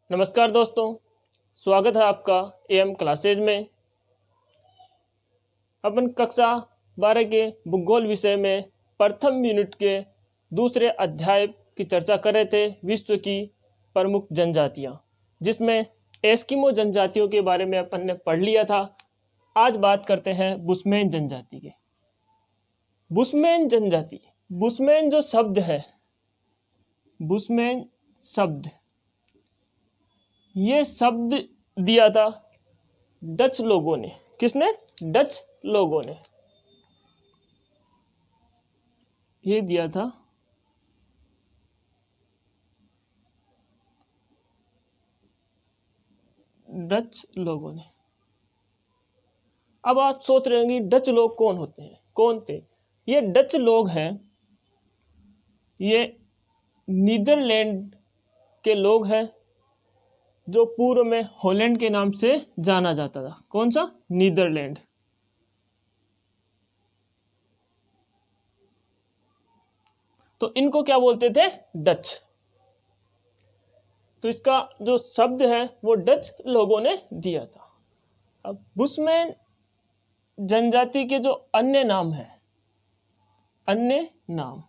नमस्कार दोस्तों, स्वागत है आपका एम क्लासेज में। अपन कक्षा 12 के भूगोल विषय में प्रथम यूनिट के दूसरे अध्याय की चर्चा कर रहे थे, विश्व की प्रमुख जनजातियां, जिसमें एस्किमो जनजातियों के बारे में अपन ने पढ़ लिया था। आज बात करते हैं बुशमैन जनजाति के। बुशमैन जनजाति, बुशमैन जो शब्द है, बुशमैन शब्द, ये शब्द दिया था डच लोगों ने। किसने? डच लोगों ने ये दिया था डच लोगों ने। अब आप सोच रहे होंगे डच लोग कौन होते हैं, कौन थे ये डच लोग? हैं ये नीदरलैंड के लोग हैं, जो पूर्व में हॉलैंड के नाम से जाना जाता था। कौन सा? नीदरलैंड। तो इनको क्या बोलते थे? डच। तो इसका जो शब्द है वो डच लोगों ने दिया था। अब बुशमैन जनजाति के जो अन्य नाम है, अन्य नाम,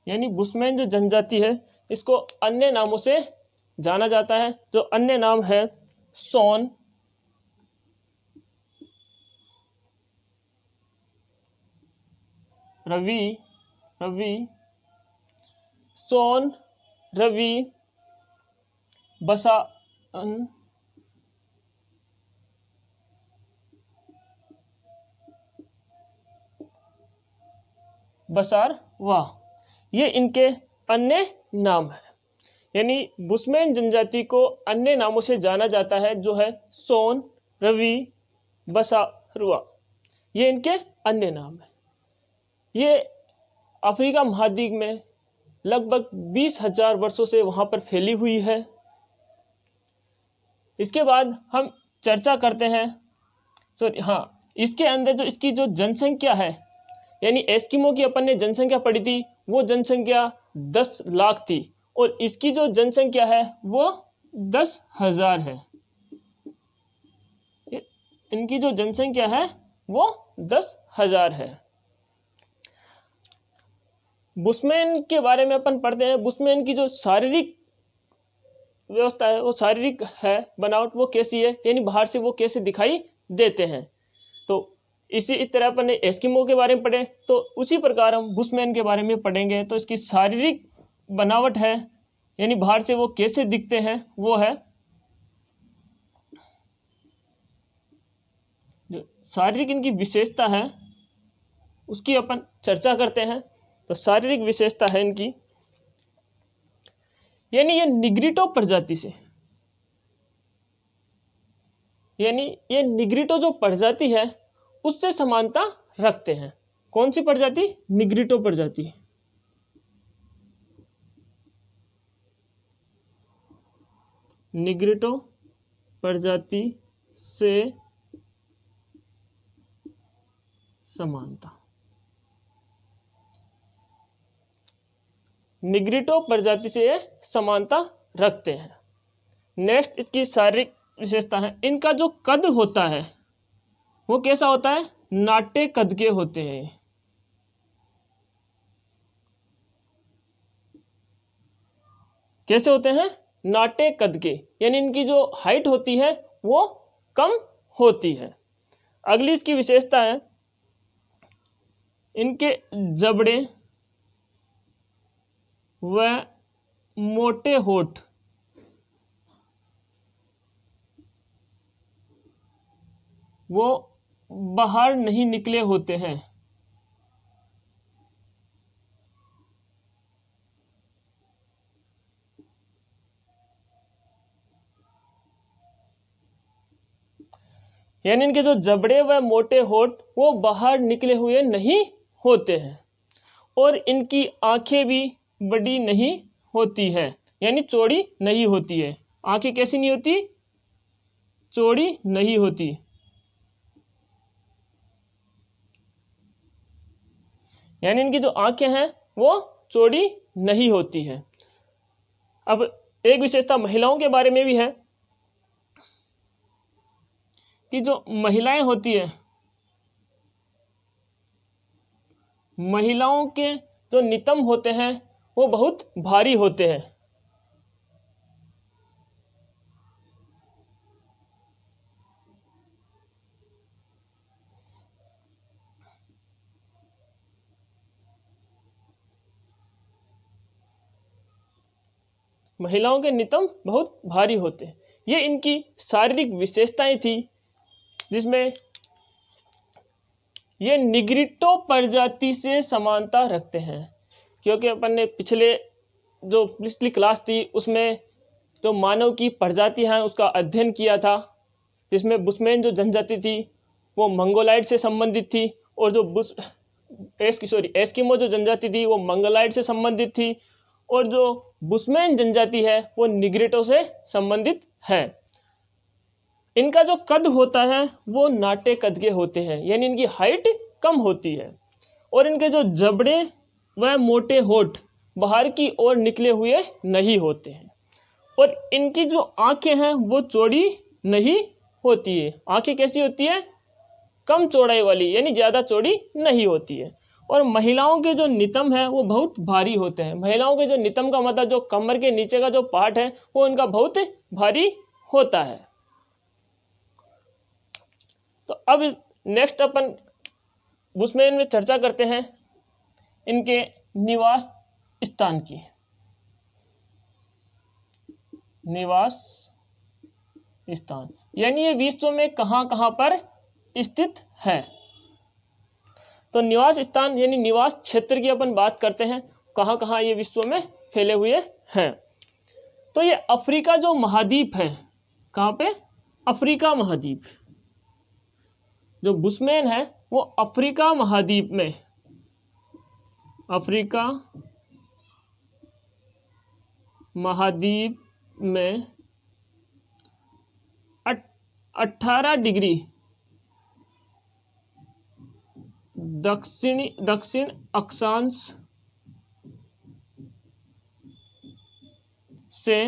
यानी बुशमैन जो जनजाति है इसको अन्य नामों से जाना जाता है। जो अन्य नाम है सोन, रवि, सोन, रवि, बसान, बसार, वाह, ये इनके अन्य नाम है। यानी बुशमैन जनजाति को अन्य नामों से जाना जाता है, जो है सोन, रवि, बसारुआ, ये इनके अन्य नाम है। ये अफ्रीका महाद्वीप में लगभग 20,000 वर्षों से वहां पर फैली हुई है। इसके बाद हम चर्चा करते हैं, इसके अंदर जो इसकी जो जनसंख्या है, यानी एस्किमो की अपन ने जनसंख्या पढ़ी थी, वो जनसंख्या 10 लाख थी, और इसकी जो जनसंख्या है वो 10,000 है। इनकी जो जनसंख्या है वो 10,000 है। बुशमैन के बारे में अपन पढ़ते हैं। बुशमैन की जो शारीरिक व्यवस्था है, वो शारीरिक है बनावट, वो कैसी है, यानी बाहर से वो कैसे दिखाई देते हैं। तो इसी तरह अपन ने एस्किमो के बारे में पढ़े, तो उसी प्रकार हम बुशमैन के बारे में पढ़ेंगे। तो इसकी शारीरिक बनावट है, यानी बाहर से वो कैसे दिखते हैं, वो है जो शारीरिक इनकी विशेषता है उसकी अपन चर्चा करते हैं। तो शारीरिक विशेषता है इनकी, यानी ये निग्रिटो प्रजाति से, यानी ये निग्रिटो जो प्रजाति है उससे समानता रखते हैं। कौन सी प्रजाति? निग्रिटो प्रजाति। निग्रिटो प्रजाति से समानता, निग्रिटो प्रजाति से ये समानता रखते हैं। नेक्स्ट इसकी शारीरिक विशेषता है, इनका जो कद होता है वो कैसा होता है? नाट्य कद के होते हैं। कैसे होते हैं? नाट्य कद के, यानी इनकी जो हाइट होती है वो कम होती है। अगली इसकी विशेषता है, इनके जबड़े व मोटे होठ वो बाहर नहीं निकले होते हैं। यानी इनके जो जबड़े व मोटे होठ वो बाहर निकले हुए नहीं होते हैं, और इनकी आंखें भी बड़ी नहीं होती है, यानी चौड़ी नहीं होती है। आंखें कैसी नहीं होती? चौड़ी नहीं होती। यानी इनकी जो आंखें हैं वो चौड़ी नहीं होती है। अब एक विशेषता महिलाओं के बारे में भी है कि जो महिलाएं होती है, महिलाओं के जो नितंब होते हैं वो बहुत भारी होते हैं। महिलाओं के नितंब बहुत भारी होते हैं। ये इनकी शारीरिक विशेषताएं थी, जिसमें ये निग्रिटो प्रजाति से समानता रखते हैं। क्योंकि अपन ने पिछली क्लास थी उसमें जो मानव की प्रजाति है उसका अध्ययन किया था, जिसमें बुशमैन जो जनजाति थी वो मंगोलाइड से संबंधित थी, और जो एस्किमो जो जनजाति थी वो मंगोलाइड से संबंधित थी, और जो बुशमैन जनजाति है वो निग्रिटो से संबंधित है। इनका जो कद होता है वो नाटे कद के होते हैं, यानी इनकी हाइट कम होती है, और इनके जो जबड़े व मोटे होठ बाहर की ओर निकले हुए नहीं होते हैं, और इनकी जो आंखें हैं वो चौड़ी नहीं होती है। आंखें कैसी होती है? कम चौड़ाई वाली, यानी ज़्यादा चौड़ी नहीं होती है। और महिलाओं के जो नितंब है वो बहुत भारी होते हैं। महिलाओं के जो नितंब का मतलब जो कमर के नीचे का जो पार्ट है वो इनका बहुत भारी होता है। तो अब नेक्स्ट अपन बुशमैन में चर्चा करते हैं इनके निवास स्थान की। निवास स्थान यानी ये विश्व में कहाँ कहाँ पर स्थित है। तो निवास स्थान यानी निवास क्षेत्र की अपन बात करते हैं, कहाँ कहाँ ये विश्व में फैले हुए हैं। तो ये अफ्रीका जो महाद्वीप है, कहाँ पे? अफ्रीका महाद्वीप। जो बुशमैन है वो अफ्रीका महाद्वीप में, अफ्रीका महाद्वीप में 18 डिग्री दक्षिण अक्षांश से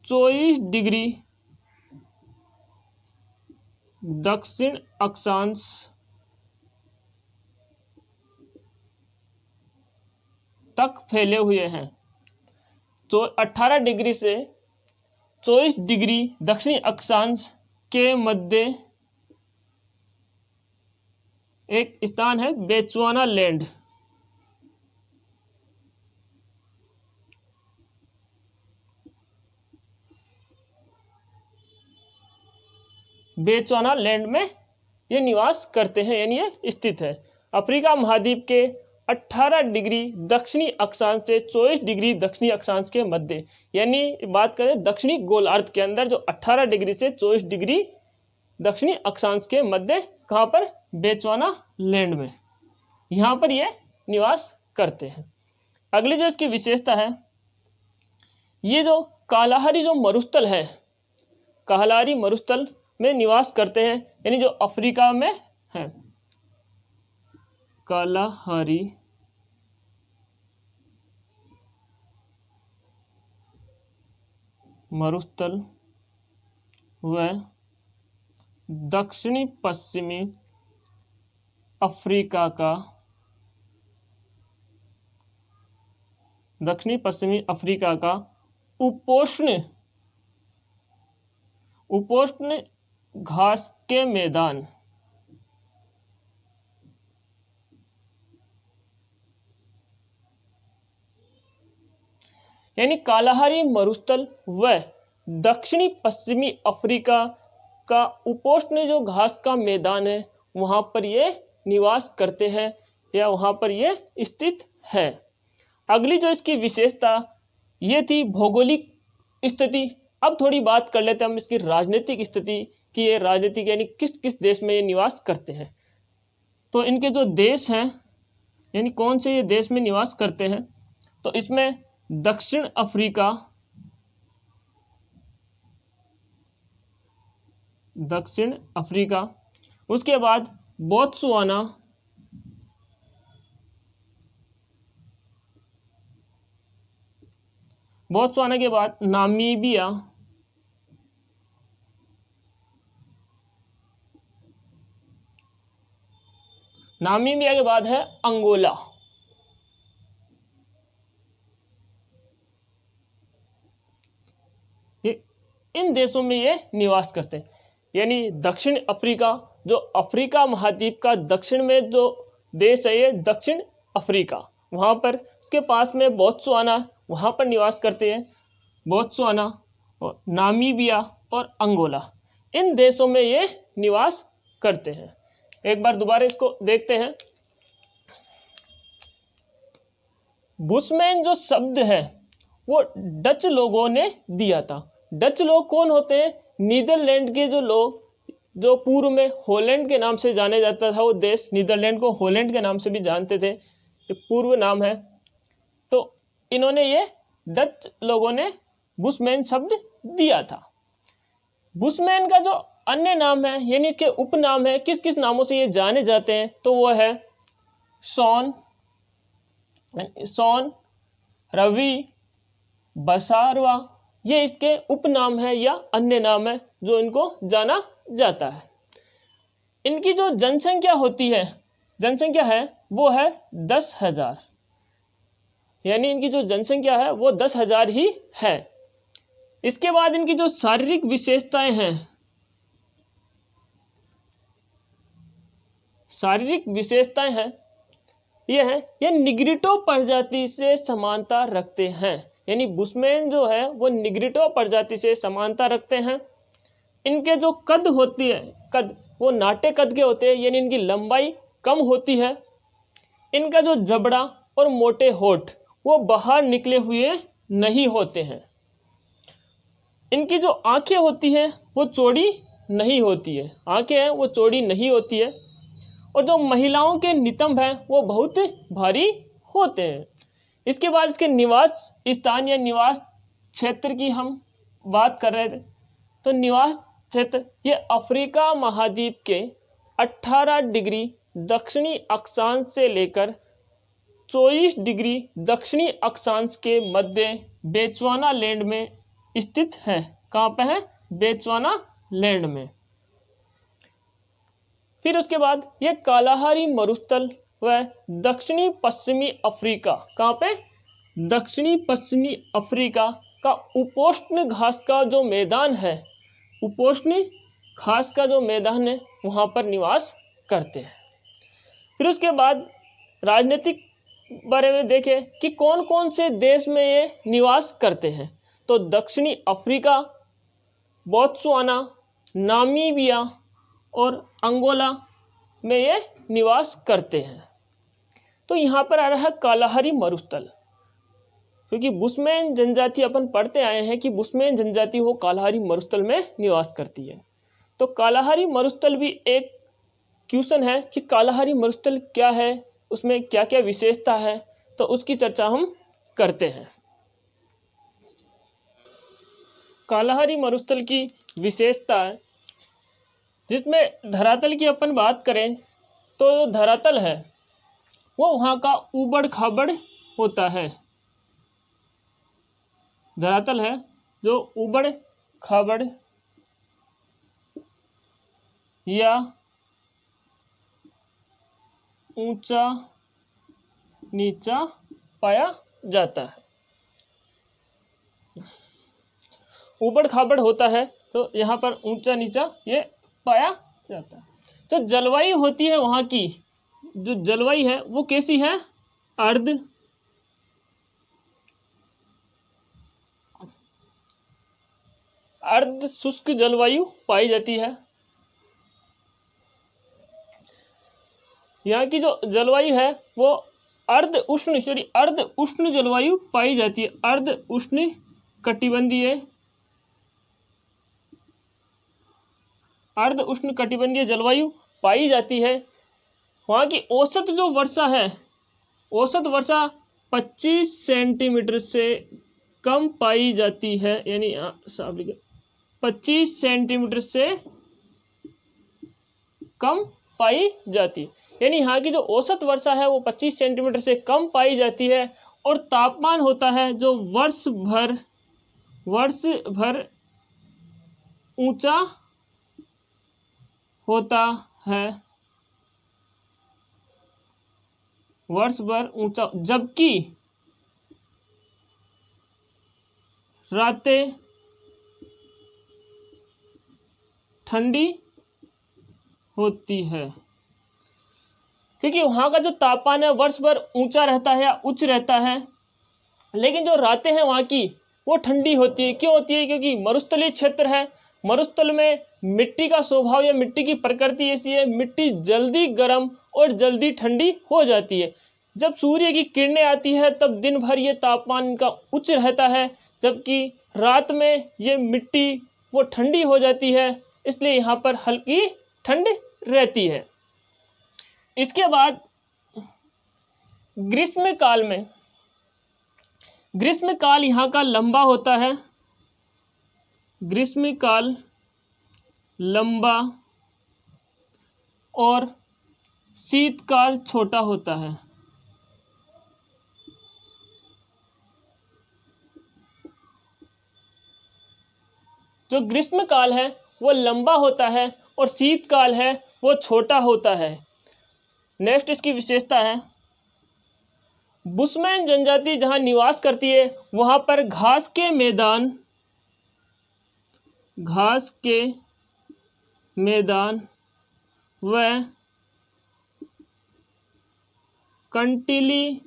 24 डिग्री दक्षिण अक्षांश तक फैले हुए हैं। तो 18 डिग्री से 24 डिग्री दक्षिणी अक्षांश के मध्य एक स्थान है बेचुआना लैंड। बेचुआना लैंड में ये निवास करते हैं, यानी ये स्थित है अफ्रीका महाद्वीप के 18 डिग्री दक्षिणी अक्षांश से 24 डिग्री दक्षिणी अक्षांश के मध्य। यानी बात करें दक्षिणी गोलार्ध के अंदर जो 18 डिग्री से 24 डिग्री दक्षिणी अक्षांश के मध्य, कहाँ पर? बेचुआना लैंड में, यहाँ पर ये निवास करते हैं। अगली जो इसकी विशेषता है, ये जो कालाहारी जो मरुस्थल है, कालाहारी मरुस्थल में निवास करते हैं, यानी जो अफ्रीका में है। कालाहारी मरुस्थल व दक्षिणी पश्चिमी अफ्रीका का उपोष्ण घास के मैदान, यानी कालाहारी मरुस्थल व दक्षिणी पश्चिमी अफ्रीका का उपोष्ण जो घास का मैदान है वहाँ पर ये निवास करते हैं, या वहाँ पर ये स्थित है। अगली जो इसकी विशेषता ये थी भौगोलिक स्थिति। अब थोड़ी बात कर लेते हैं हम इसकी राजनीतिक स्थिति कि ये राजनीतिक यानी किस किस देश में ये निवास करते हैं। तो इनके जो देश हैं, यानी कौन से ये देश में निवास करते हैं, तो इसमें दक्षिण अफ्रीका, उसके बाद बोत्सवाना, बोत्सवाना के बाद नामीबिया, नामीबिया के बाद है अंगोला। इन देशों में ये निवास करते हैं। यानी दक्षिण अफ्रीका, जो अफ्रीका महाद्वीप का दक्षिण में जो देश है ये दक्षिण अफ्रीका, वहाँ पर उसके पास में बोत्सवाना, वहाँ पर निवास करते हैं। बोत्सवाना और नामीबिया और अंगोला, इन देशों में ये निवास करते हैं। एक बार दोबारा इसको देखते हैं। बुशमैन जो शब्द है वो डच लोगों ने दिया था। डच लोग कौन होते हैं? नीदरलैंड के जो लोग, जो पूर्व में हॉलैंड के नाम से जाने जाता था, वो देश नीदरलैंड को हॉलैंड के नाम से भी जानते थे, ये पूर्व नाम है। तो इन्होंने ये डच लोगों ने बुशमैन शब्द दिया था। बुशमैन का जो अन्य नाम है, यानी इसके उपनाम है, किस किस नामों से ये जाने जाते हैं, तो वो है शॉन, रवि, बसारवा, ये इसके उपनाम है या अन्य नाम है जो इनको जाना जाता है। इनकी जो जनसंख्या होती है, जनसंख्या है वो है 10,000, यानी इनकी जो जनसंख्या है वो 10,000 ही है। इसके बाद इनकी जो शारीरिक विशेषताएं हैं, शारीरिक विशेषताएं हैं ये है, ये निग्रिटो प्रजाति से समानता रखते हैं। यानी बुशमैन जो है वो निग्रिटो प्रजाति से समानता रखते हैं। इनके जो कद होती है, कद वो नाटे कद के होते हैं, यानी इनकी लंबाई कम होती है। इनका जो जबड़ा और मोटे होठ वो बाहर निकले हुए नहीं होते हैं। इनकी जो आंखें होती हैं वो चौड़ी नहीं होती है, आंखें हैं वो चौड़ी नहीं होती है। और जो महिलाओं के नितंब हैं वो बहुत भारी होते हैं। इसके बाद इसके निवास स्थान या निवास क्षेत्र की हम बात कर रहे थे, तो निवास क्षेत्र ये अफ्रीका महाद्वीप के 18 डिग्री दक्षिणी अक्षांश से लेकर 24 डिग्री दक्षिणी अक्षांश के मध्य बोत्सवाना लैंड में स्थित है। कहाँ पे है? बोत्सवाना लैंड में। फिर उसके बाद ये कालाहारी मरुस्थल व दक्षिणी पश्चिमी अफ्रीका, कहाँ पे? दक्षिणी पश्चिमी अफ्रीका का उपोष्ण घास का जो मैदान है, उपोष्ण घास का जो मैदान है वहाँ पर निवास करते हैं। फिर उसके बाद राजनीतिक बारे में देखें कि कौन कौन से देश में ये निवास करते हैं, तो दक्षिणी अफ्रीका, बोत्सवाना, नामीबिया और अंगोला में ये निवास करते हैं। तो यहाँ पर आ रहा है कालाहारी मरुस्थल, क्योंकि बुशमैन जनजाति अपन पढ़ते आए हैं कि बुशमैन जनजाति वो कालाहारी मरुस्थल में निवास करती है। तो कालाहारी मरुस्थल भी एक क्वेश्चन है कि कालाहारी मरुस्थल क्या है, उसमें क्या क्या विशेषता है, तो उसकी चर्चा हम करते हैं। कालाहारी मरुस्थल की विशेषता है, जिसमें धरातल की अपन बात करें तो जो धरातल है वो वहाँ का ऊबड़ खाबड़ होता है। धरातल है जो ऊबड़ खाबड़ या ऊंचा नीचा पाया जाता है। ऊबड़ खाबड़ होता है तो यहाँ पर ऊंचा नीचा ये पाया जाता है। तो जलवायु होती है वहाँ की, जो जलवायु है वो कैसी है? अर्ध शुष्क जलवायु पाई जाती है। यहाँ की जो जलवायु है वो अर्ध उष्ण जलवायु पाई जाती है। अर्ध उष्ण कटिबंधीय जलवायु पाई जाती है। वहाँ की औसत जो वर्षा है, औसत वर्षा 25 सेंटीमीटर से कम पाई जाती है, यानी 25 सेंटीमीटर से कम पाई जाती है। यानी यहाँ की जो औसत वर्षा है वो 25 सेंटीमीटर से कम पाई जाती है। और तापमान होता है जो वर्ष भर ऊंचा होता है, वर्ष भर ऊंचा, जबकि रातें ठंडी होती है। क्योंकि वहाँ का जो तापमान है वर्ष भर ऊंचा रहता है या उच्च रहता है, लेकिन जो रातें हैं वहाँ की वो ठंडी होती है। क्यों होती है? क्योंकि मरुस्थलीय क्षेत्र है। मरुस्थल में मिट्टी का स्वभाव या मिट्टी की प्रकृति ऐसी है, मिट्टी जल्दी गर्म और जल्दी ठंडी हो जाती है। जब सूर्य की किरणें आती है तब दिन भर ये तापमान का उच्च रहता है, जबकि रात में ये मिट्टी वो ठंडी हो जाती है, इसलिए यहाँ पर हल्की ठंड रहती है। इसके बाद ग्रीष्म काल यहाँ का लंबा होता है, ग्रीष्म काल लंबा और शीतकाल छोटा होता है। जो ग्रीष्म काल है वो लंबा होता है और शीतकाल है वो छोटा होता है। नेक्स्ट इसकी विशेषता है, बुशमैन जनजाति जहाँ निवास करती है वहाँ पर घास के मैदान व कंटीली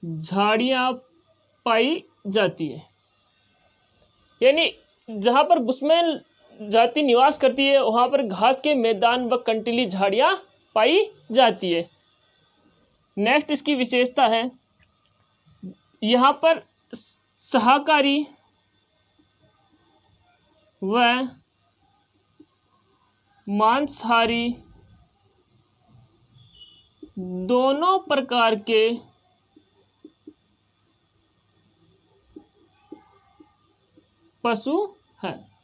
झाड़ियाँ पाई जाती है। यानी जहाँ पर बुशमैन जाति निवास करती है वहाँ पर घास के मैदान व कंटीली झाड़ियाँ पाई जाती है। नेक्स्ट इसकी विशेषता है, यहाँ पर शाकाहारी व मांसाहारी दोनों प्रकार के पशु हैं।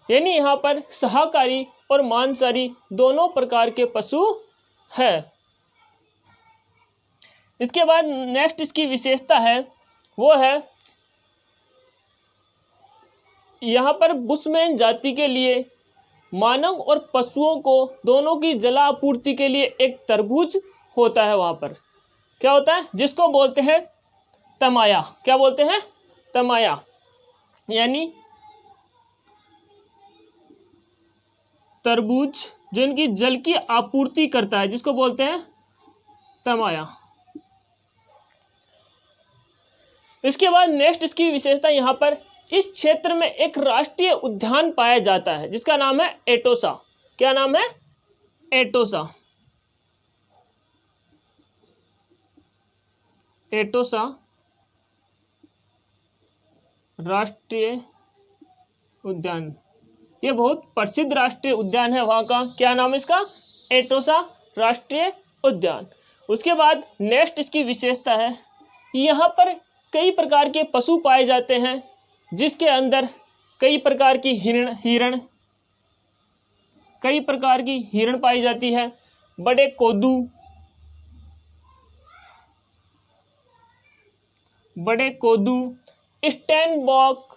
यानी यहाँ पर शाकाहारी और मांसाहारी दोनों प्रकार के पशु हैं। इसके बाद नेक्स्ट इसकी विशेषता है वो है, यहाँ पर बुशमैन जाति के लिए मानव और पशुओं को दोनों की जलापूर्ति के लिए एक तरबूज होता है। वहाँ पर क्या होता है? जिसको बोलते हैं तमाया। क्या बोलते हैं? तमाया। यानी तरबूज जो इनकी जल की आपूर्ति करता है, जिसको बोलते हैं तमाया। इसके बाद नेक्स्ट इसकी विशेषता, यहाँ पर इस क्षेत्र में एक राष्ट्रीय उद्यान पाया जाता है जिसका नाम है एटोसा। क्या नाम है? एटोसा। एटोसा राष्ट्रीय उद्यान, ये बहुत प्रसिद्ध राष्ट्रीय उद्यान है वहाँ का। क्या नाम है इसका? एटोसा राष्ट्रीय उद्यान। उसके बाद नेक्स्ट इसकी विशेषता है, यहाँ पर कई प्रकार के पशु पाए जाते हैं, जिसके अंदर कई प्रकार की हिरण पाई जाती है, बड़े कोदू, स्टैनबॉक,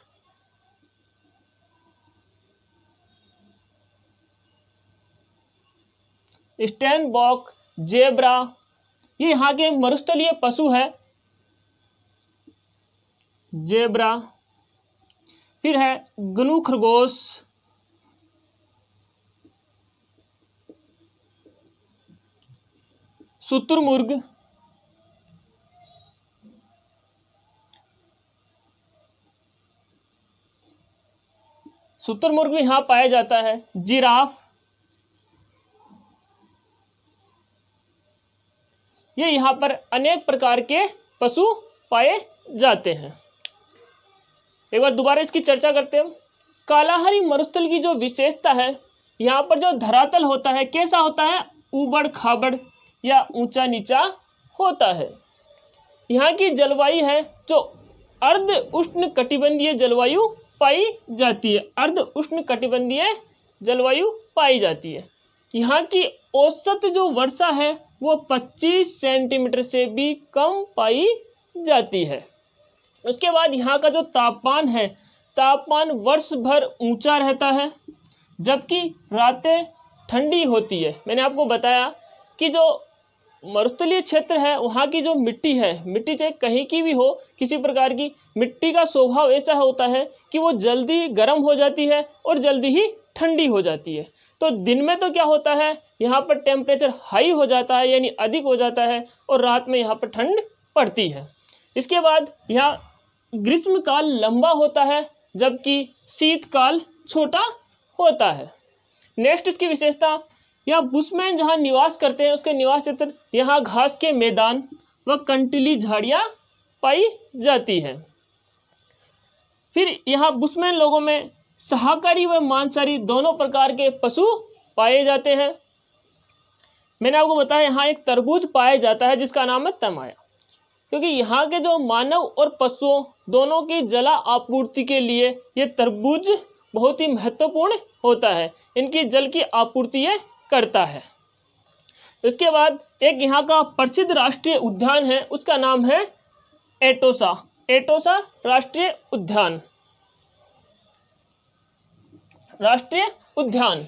जेब्रा, ये यहाँ के मरुस्थलीय पशु है। जेब्रा, फिर है गनू खरगोश, शुतुरमुर्ग, भी यहाँ पाया जाता है। जिराफ, ये यहाँ पर अनेक प्रकार के पशु पाए जाते हैं। एक बार दोबारा इसकी चर्चा करते हैं। कालाहारी मरुस्थल की जो विशेषता है, यहाँ पर जो धरातल होता है कैसा होता है? ऊबड़ खाबड़ या ऊंचा नीचा होता है। यहाँ की जलवायु है जो अर्ध उष्ण कटिबंधीय जलवायु पाई जाती है। अर्ध उष्ण कटिबंधीय जलवायु पाई जाती है। यहाँ की औसत जो वर्षा है वो 25 सेंटीमीटर से भी कम पाई जाती है। उसके बाद यहाँ का जो तापमान है, तापमान वर्ष भर ऊंचा रहता है, जबकि रातें ठंडी होती है। मैंने आपको बताया कि जो मरुस्थलीय क्षेत्र है वहाँ की जो मिट्टी है, मिट्टी चाहे कहीं की भी हो, किसी प्रकार की मिट्टी का स्वभाव ऐसा होता है कि वो जल्दी गर्म हो जाती है और जल्दी ही ठंडी हो जाती है। तो दिन में तो क्या होता है, यहाँ पर टेम्परेचर हाई हो जाता है यानी अधिक हो जाता है, और रात में यहाँ पर ठंड पड़ती है। इसके बाद यहाँ ग्रीष्मकाल लंबा होता है, जबकि शीतकाल छोटा होता है। नेक्स्ट इसकी विशेषता, यहाँ बुशमैन जहाँ निवास करते हैं उसके निवास क्षेत्र, यहाँ घास के मैदान व कंटीली झाड़ियाँ पाई जाती हैं। फिर यहाँ बुशमैन लोगों में शाकाहारी व मांसाहारी दोनों प्रकार के पशु पाए जाते हैं। मैंने आपको बताया यहाँ एक तरबूज पाया जाता है जिसका नाम है तमाया, क्योंकि यहाँ के जो मानव और पशुओं दोनों की जला आपूर्ति के लिए ये तरबूज बहुत ही महत्वपूर्ण होता है, इनकी जल की आपूर्ति ये करता है। इसके बाद एक यहाँ का प्रसिद्ध राष्ट्रीय उद्यान है, उसका नाम है एटोसा, एटोसा राष्ट्रीय उद्यान, राष्ट्रीय उद्यान।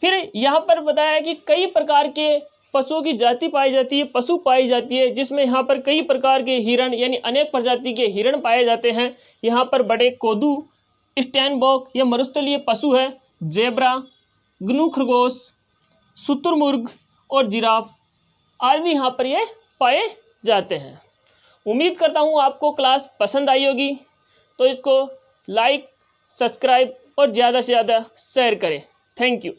फिर यहाँ पर बताया कि कई प्रकार के पशुओं की जाति पाई जाती है, पशु पाई जाती है, जिसमें यहाँ पर कई प्रकार के हिरण यानी अनेक प्रजाति के हिरण पाए जाते हैं। यहाँ पर बड़े कोदू, स्टैनबॉक या मरुस्थलीय पशु है, जेब्रा, ग्नू खरगोश, शुतुरमुर्ग और जिराफ आदि यहाँ पर ये पाए जाते हैं। उम्मीद करता हूँ आपको क्लास पसंद आई होगी, तो इसको लाइक, सब्सक्राइब और ज़्यादा से ज़्यादा शेयर करें। Thank you.